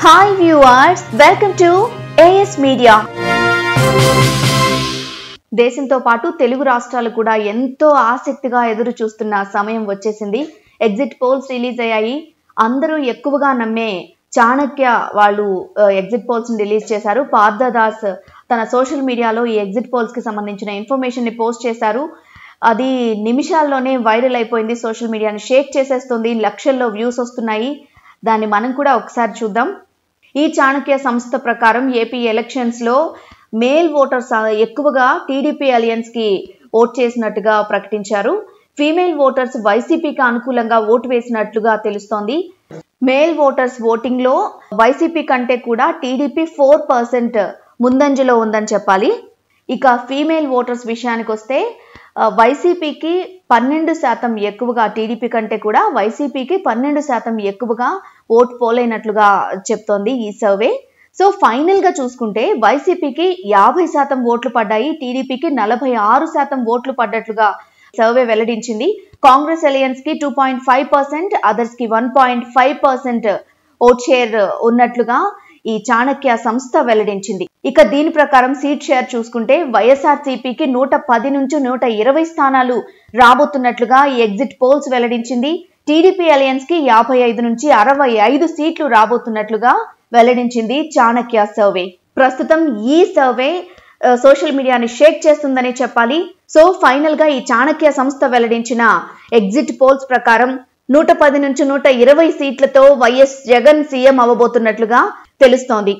Hi viewers, welcome to AS Media. దేశంతో పాటు తెలుగు రాష్ట్రాలు కూడా ఎంతో ఆసక్తిగా ఎదురు చూస్తున్న సమయం వచ్చేసింది. ఎగ్జిట్ పోల్స్ రిలీజ్ అయ్యాయి. అందరూ ఎక్కువగా నమ్మే చాణక్య వాళ్ళు ఎగ్జిట్ పోల్స్ ని రిలీజ్ చేశారు. పార్థదాస్ తన సోషల్ మీడియాలో ఈ ఎగ్జిట్ పోల్స్ కి సంబంధించిన ఇన్ఫర్మేషన్ ని పోస్ట్ చేశారు. అది నిమిషాల్లోనే వైరల్ అయిపోయింది. సోషల్ మీడియాని షేక్ చేసేస్తుంది. లక్షల్లో వ్యూస్ వస్తున్నాయి. దాన్ని మనం కూడా ఒకసారి చూద్దాం. ఈ చాణక్య సంస్థ ప్రకారం ఏపీ ఎలక్షన్స్ లో మేల్ ఓటర్స్ ఎక్కువగా టీడీపీ అలయన్స్ కి ఓట్ చేసినట్టుగా ప్రకటించారు. ఫీమేల్ ఓటర్స్ వైసీపీకి అనుకూలంగా ఓటు వేసినట్లుగా తెలుస్తోంది. మేల్ ఓటర్స్ ఓటింగ్ లో వైసీపీ కంటే కూడా టీడీపీ 4% ముందంజలో ఉందని చెప్పాలి. ఇక ఫీమేల్ ఓటర్స్ విషయానికి వస్తే వైసీపీకి 12% ఎక్కువగా, టీడీపీ కంటే కూడా వైసీపీకి 12% ఎక్కువగా ఓటు పోలైనట్లుగా చెప్తోంది ఈ సర్వే. సో ఫైనల్ గా చూసుకుంటే వైసీపీకి 50% ఓట్లు పడ్డాయి, టీడీపీకి 46% ఓట్లు పడ్డట్లుగా సర్వే వెల్లడించింది. కాంగ్రెస్ అలయన్స్ కి 2.5%, అదర్స్ కి 1.5% ఓట్ షేర్ ఉన్నట్లుగా ఈ చాణక్య సంస్థ వెల్లడించింది. ఇక దీని ప్రకారం సీట్ షేర్ చూసుకుంటే వైఎస్ఆర్సీపీకి 110 నుంచి 120 స్థానాలు రాబోతున్నట్లుగా ఈ ఎగ్జిట్ పోల్స్ వెల్లడించింది. టీడీపీ అలయన్స్ కి 55 నుంచి 65 సీట్లు రాబోతున్నట్లుగా వెల్లడించింది చాణక్య సర్వే. ప్రస్తుతం ఈ సర్వే సోషల్ మీడియాని షేక్ చేస్తుందని చెప్పాలి. సో ఫైనల్ గా ఈ చాణక్య సంస్థ వెల్లడించిన ఎగ్జిట్ పోల్స్ ప్రకారం 110 నుంచి 120 సీట్లతో వైఎస్ జగన్ సీఎం అవ్వబోతున్నట్లుగా తెలుస్తోంది.